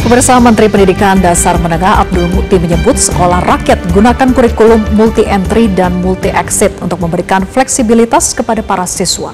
Pemirsa, Menteri Pendidikan Dasar Menengah Abdul Mukti menyebut sekolah rakyat gunakan kurikulum multi-entry dan multi-exit untuk memberikan fleksibilitas kepada para siswa.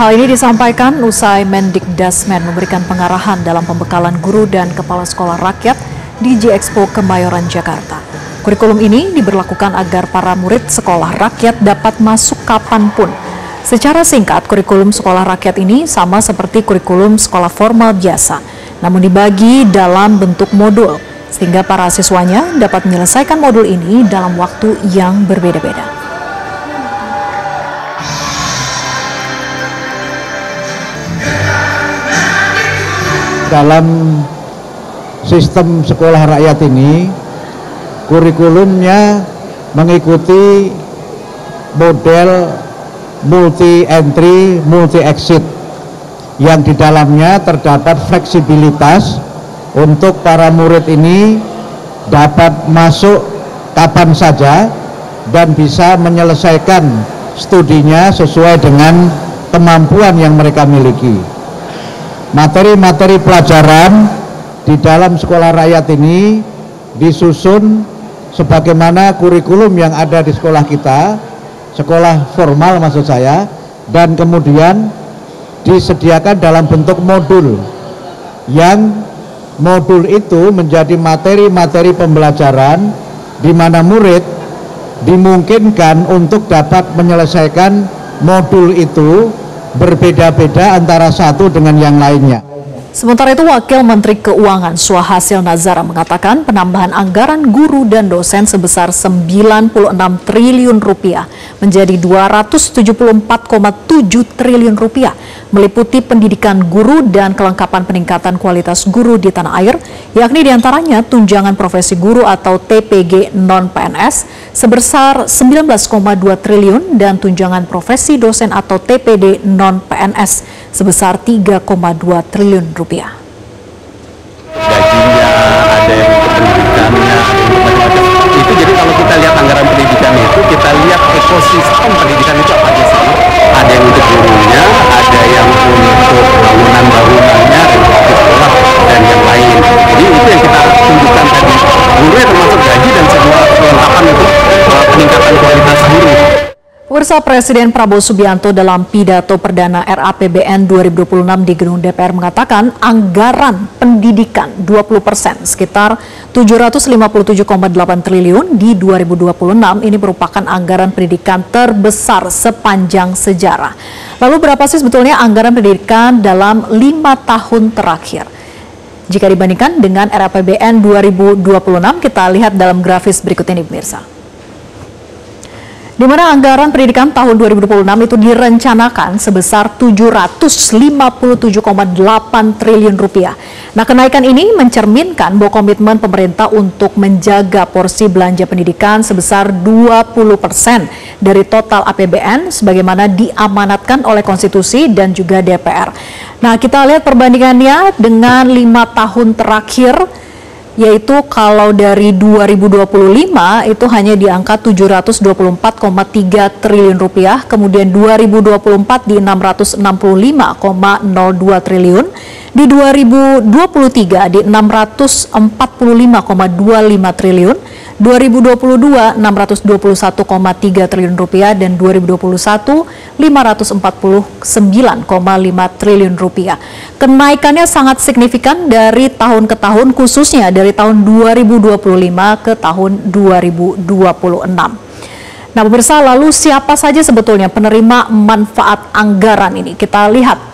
Hal ini disampaikan usai Mendikdasmen memberikan pengarahan dalam pembekalan guru dan kepala sekolah rakyat di G-Expo Kemayoran, Jakarta. Kurikulum ini diberlakukan agar para murid sekolah rakyat dapat masuk kapanpun. Secara singkat, kurikulum sekolah rakyat ini sama seperti kurikulum sekolah formal biasa, namun dibagi dalam bentuk modul, sehingga para siswanya dapat menyelesaikan modul ini dalam waktu yang berbeda-beda. Dalam sistem sekolah rakyat ini, kurikulumnya mengikuti model multi-entry, multi-exit yang di dalamnya terdapat fleksibilitas untuk para murid ini dapat masuk kapan saja dan bisa menyelesaikan studinya sesuai dengan kemampuan yang mereka miliki. Materi-materi pelajaran di dalam sekolah rakyat ini disusun sebagaimana kurikulum yang ada di sekolah kita, sekolah formal maksud saya, dan kemudian disediakan dalam bentuk modul, yang modul itu menjadi materi-materi pembelajaran di mana murid dimungkinkan untuk dapat menyelesaikan modul itu berbeda-beda antara satu dengan yang lainnya. Sementara itu, Wakil Menteri Keuangan Suhasil Nazara mengatakan penambahan anggaran guru dan dosen sebesar 96 triliun rupiah menjadi 274,7 triliun rupiah, meliputi pendidikan guru dan kelengkapan peningkatan kualitas guru di tanah air, yakni diantaranya tunjangan profesi guru atau TPG non-PNS sebesar 19,2 triliun dan tunjangan profesi dosen atau TPD non-PNS sebesar 3,2 triliun rupiah. Gajinya, ada yang untuk pendidikannya, ada yang untuk macam-macam. Itu jadi kalau kita lihat anggaran pendidikan itu, kita lihat ekosistem pendidikan itu apa aja sih? Ada yang untuk gurunya, ada yang untuk bangunan-bangunannya, untuk sekolah, dan yang lain. Jadi itu yang kita tunjukkan tadi. Guru termasuk gaji dan semua kelengkapan untuk peningkatan kualitas guru. Pemirsa, Presiden Prabowo Subianto dalam pidato perdana RAPBN 2026 di Gedung DPR mengatakan anggaran pendidikan 20% sekitar 757,8 triliun di 2026 ini merupakan anggaran pendidikan terbesar sepanjang sejarah. Lalu berapa sih sebetulnya anggaran pendidikan dalam 5 tahun terakhir? Jika dibandingkan dengan RAPBN 2026, kita lihat dalam grafis berikut ini, pemirsa. Di mana anggaran pendidikan tahun 2026 itu direncanakan sebesar 757,8 triliun rupiah. Nah, kenaikan ini mencerminkan bahwa komitmen pemerintah untuk menjaga porsi belanja pendidikan sebesar 20% dari total APBN sebagaimana diamanatkan oleh konstitusi dan juga DPR. Nah, kita lihat perbandingannya dengan 5 tahun terakhir, yaitu kalau dari 2025 itu hanya di angka 724,3 triliun rupiah, kemudian 2024 di 665,02 triliun, di 2023 di 645,25 triliun, 2022 621,3 triliun rupiah, dan 2021 549,5 triliun rupiah. Kenaikannya sangat signifikan dari tahun ke tahun, khususnya dari tahun 2025 ke tahun 2026. Nah, pemirsa, lalu siapa saja sebetulnya penerima manfaat anggaran ini? Kita lihat.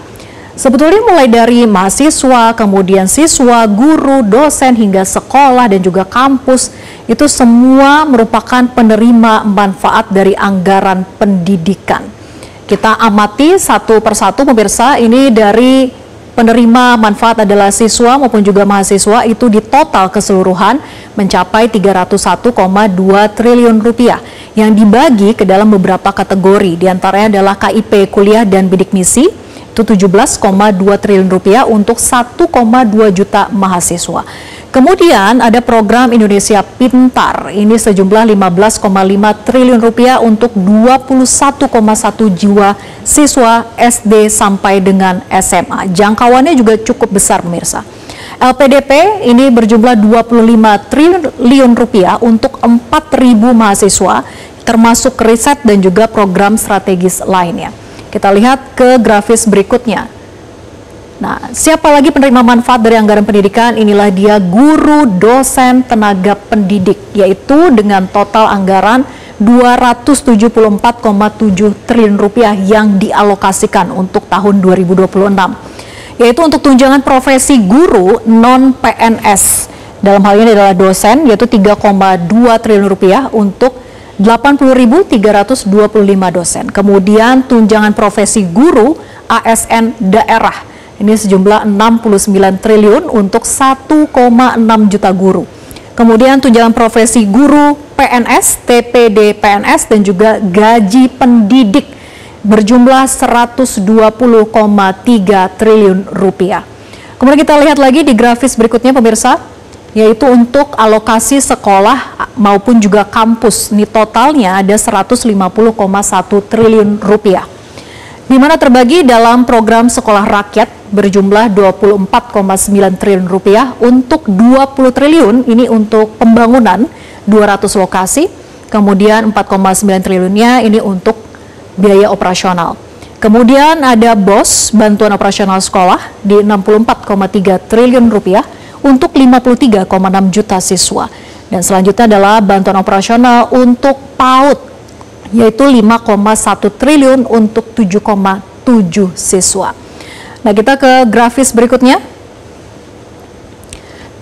Sebetulnya mulai dari mahasiswa, kemudian siswa, guru, dosen, hingga sekolah dan juga kampus, itu semua merupakan penerima manfaat dari anggaran pendidikan. Kita amati satu persatu, pemirsa. Ini dari penerima manfaat adalah siswa maupun juga mahasiswa, itu di total keseluruhan mencapai 301,2 triliun rupiah yang dibagi ke dalam beberapa kategori. Di antaranya adalah KIP kuliah dan bidik misi, itu 17,2 triliun rupiah untuk 1,2 juta mahasiswa. Kemudian ada program Indonesia Pintar, ini sejumlah 15,5 triliun rupiah untuk 21,1 jiwa siswa SD sampai dengan SMA. Jangkauannya juga cukup besar pemirsa. LPDP ini berjumlah 25 triliun rupiah untuk 4.000 mahasiswa, termasuk riset dan juga program strategis lainnya. Kita lihat ke grafis berikutnya. Nah, siapa lagi penerima manfaat dari anggaran pendidikan? Inilah dia guru, dosen, tenaga pendidik, yaitu dengan total anggaran 274,7 triliun rupiah yang dialokasikan untuk tahun 2026. Yaitu untuk tunjangan profesi guru non-PNS. Dalam hal ini adalah dosen, yaitu 3,2 triliun rupiah untuk 80.325 dosen. Kemudian tunjangan profesi guru ASN daerah. Ini sejumlah 69 triliun untuk 1,6 juta guru. Kemudian tunjangan profesi guru PNS, TPD PNS, dan juga gaji pendidik berjumlah 120,3 triliun rupiah. Kemudian kita lihat lagi di grafis berikutnya pemirsa, yaitu untuk alokasi sekolah maupun juga kampus. Ini totalnya ada 150,1 triliun rupiah. Di mana terbagi dalam program sekolah rakyat berjumlah 24,9 triliun rupiah untuk 20 triliun ini untuk pembangunan 200 lokasi, kemudian 4,9 triliunnya ini untuk biaya operasional. Kemudian ada BOS, bantuan operasional sekolah, di 64,3 triliun rupiah untuk 53,6 juta siswa. Dan selanjutnya adalah bantuan operasional untuk PAUD, yaitu 5,1 triliun untuk 7,7 siswa. Nah, kita ke grafis berikutnya,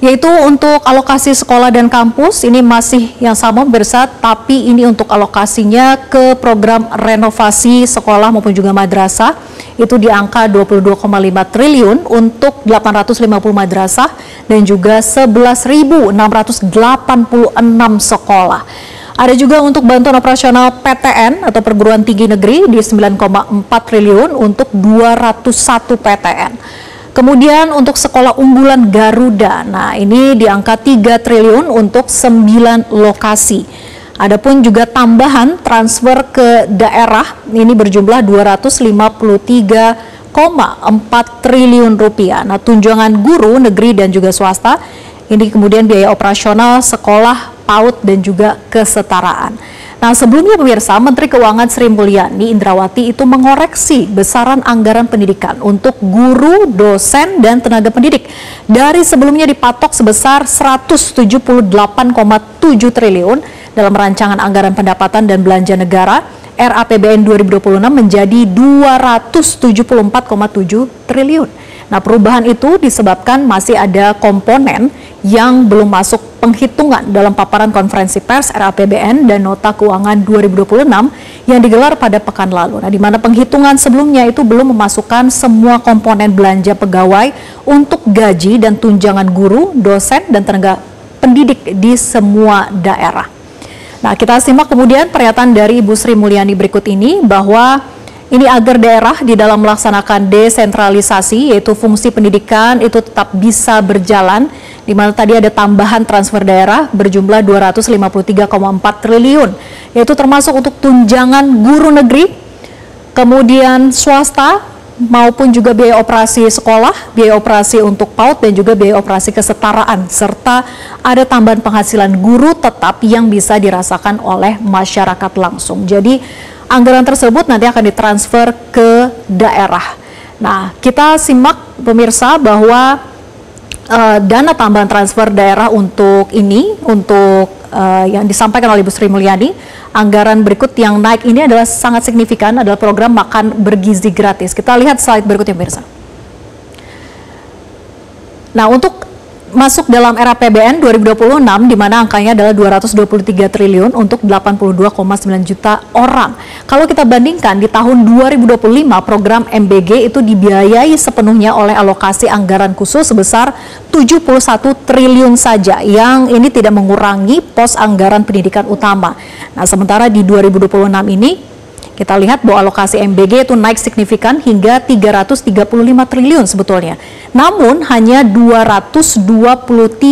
yaitu untuk alokasi sekolah dan kampus. Ini masih yang sama pemirsa, tapi ini untuk alokasinya ke program renovasi sekolah maupun juga madrasah, itu di angka 22,5 triliun untuk 850 madrasah dan juga 11.686 sekolah. Ada juga untuk bantuan operasional PTN atau perguruan tinggi negeri di 9,4 triliun untuk 201 PTN. Kemudian untuk sekolah unggulan Garuda, nah ini di angka 3 triliun untuk 9 lokasi. Adapun juga tambahan transfer ke daerah, ini berjumlah 253,4 triliun rupiah. Nah, tunjangan guru negeri dan juga swasta, ini kemudian biaya operasional sekolah, PAUD, dan juga kesetaraan. Nah, sebelumnya pemirsa, Menteri Keuangan Sri Mulyani Indrawati itu mengoreksi besaran anggaran pendidikan untuk guru, dosen, dan tenaga pendidik. Dari sebelumnya dipatok sebesar 178,7 triliun dalam rancangan anggaran pendapatan dan belanja negara RAPBN 2026 menjadi 274,7 triliun. Nah, perubahan itu disebabkan masih ada komponen yang belum masuk penghitungan dalam paparan konferensi pers RAPBN dan Nota Keuangan 2026 yang digelar pada pekan lalu. Nah, di mana penghitungan sebelumnya itu belum memasukkan semua komponen belanja pegawai untuk gaji dan tunjangan guru, dosen, dan tenaga pendidik di semua daerah. Nah, kita simak kemudian pernyataan dari Ibu Sri Mulyani berikut ini, bahwa ini agar daerah di dalam melaksanakan desentralisasi, yaitu fungsi pendidikan itu tetap bisa berjalan, di mana tadi ada tambahan transfer daerah berjumlah 253,4 triliun, yaitu termasuk untuk tunjangan guru negeri, kemudian swasta, maupun juga biaya operasi sekolah, biaya operasi untuk PAUD, dan juga biaya operasi kesetaraan, serta ada tambahan penghasilan guru tetap yang bisa dirasakan oleh masyarakat langsung. Jadi anggaran tersebut nanti akan ditransfer ke daerah. Nah, kita simak pemirsa bahwa dana tambahan transfer daerah untuk ini, untuk yang disampaikan oleh Ibu Sri Mulyani, anggaran berikut yang naik ini adalah sangat signifikan, adalah program makan bergizi gratis. Kita lihat slide berikutnya pemirsa. Nah, untuk masuk dalam RAPBN 2026 di mana angkanya adalah 223 triliun untuk 82,9 juta orang. Kalau kita bandingkan di tahun 2025 program MBG itu dibiayai sepenuhnya oleh alokasi anggaran khusus sebesar 71 triliun saja, yang ini tidak mengurangi pos anggaran pendidikan utama. Nah, sementara di 2026 ini Kita lihat bahwa alokasi MBG itu naik signifikan hingga 335 triliun sebetulnya. Namun hanya 223,6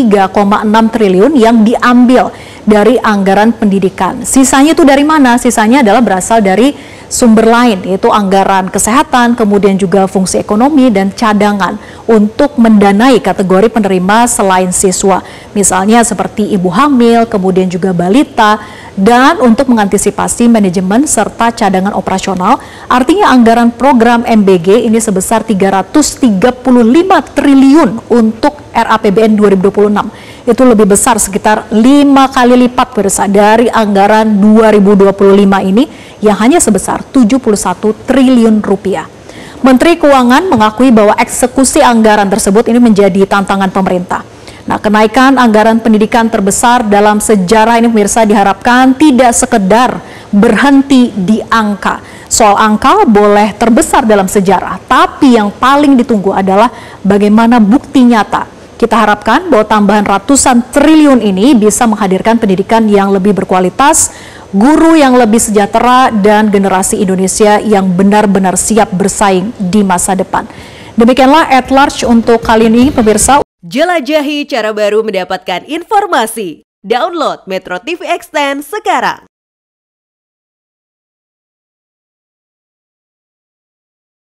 triliun yang diambil dari anggaran pendidikan. Sisanya itu dari mana? Sisanya adalah berasal dari sumber lain, yaitu anggaran kesehatan, kemudian juga fungsi ekonomi dan cadangan untuk mendanai kategori penerima selain siswa. Misalnya seperti ibu hamil, kemudian juga balita, dan untuk mengantisipasi manajemen serta cadangan operasional. Artinya anggaran program MBG ini sebesar 335 triliun untuk RAPBN 2026. Itu lebih besar sekitar 5 kali lipat pemirsa dari anggaran 2025 ini yang hanya sebesar 71 triliun rupiah. Menteri Keuangan mengakui bahwa eksekusi anggaran tersebut ini menjadi tantangan pemerintah. Nah, kenaikan anggaran pendidikan terbesar dalam sejarah ini pemirsa diharapkan tidak sekedar berhenti di angka. Soal angka boleh terbesar dalam sejarah, tapi yang paling ditunggu adalah bagaimana bukti nyata. Kita harapkan bahwa tambahan ratusan triliun ini bisa menghadirkan pendidikan yang lebih berkualitas, guru yang lebih sejahtera, dan generasi Indonesia yang benar-benar siap bersaing di masa depan. Demikianlah At Large untuk kali ini, pemirsa. Jelajahi cara baru mendapatkan informasi. Download Metro TV Extend sekarang.